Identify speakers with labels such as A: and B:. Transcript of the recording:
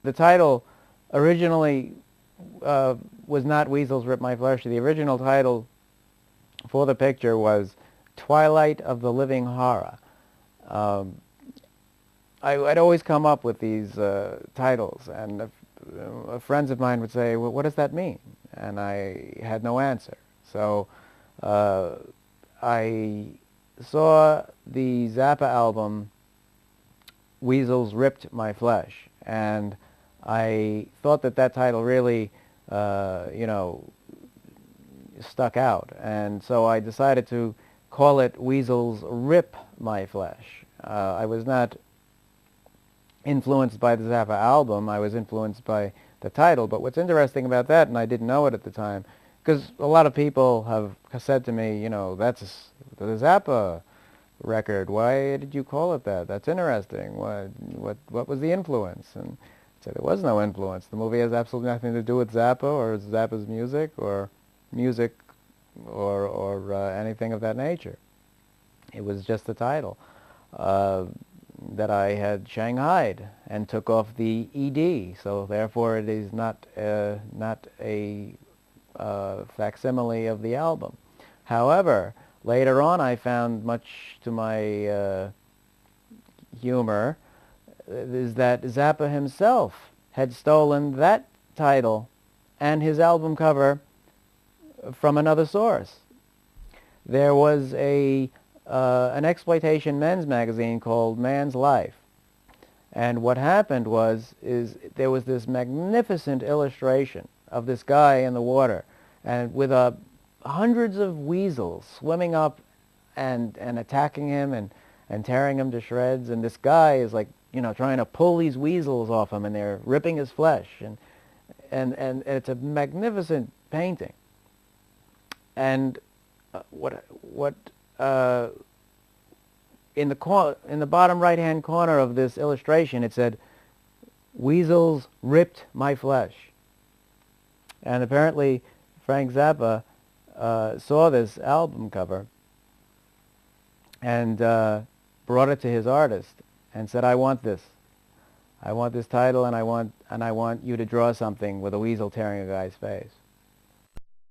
A: the title originally was not Weasels Ripped My Flesh. The original title for the picture was Twilight of the Living Horror. I'd always come up with these titles, and friends of mine would say, well, what does that mean? And I had no answer. So I saw the Zappa album, Weasels Ripped My Flesh, and I thought that that title really, stuck out. And so I decided to call it Weasels Rip My Flesh. I was not influenced by the Zappa album. I was influenced by the title. But what's interesting about that, and I didn't know it at the time, because a lot of people have said to me, that's the Zappa record. Why did you call it that? That's interesting. What was the influence? And I said there was no influence. The movie has absolutely nothing to do with Zappa or Zappa's music or anything of that nature. It was just the title that I had shanghaied and took off the ED. So therefore, it is not a facsimile of the album. However, later on, I found, much to my humor, is that Zappa himself had stolen that title and his album cover from another source. There was an exploitation men's magazine called Man's Life, and what happened is there was this magnificent illustration of this guy in the water, and with hundreds of weasels swimming up and attacking him and tearing him to shreds, and this guy is like trying to pull these weasels off him, and they're ripping his flesh, and it's a magnificent painting. And in the bottom right-hand corner of this illustration, it said, "Weasels ripped my flesh." And apparently, Frank Zappa saw this album cover and brought it to his artist and said, "I want this. I want this title, and I want you to draw something with a weasel tearing a guy's face."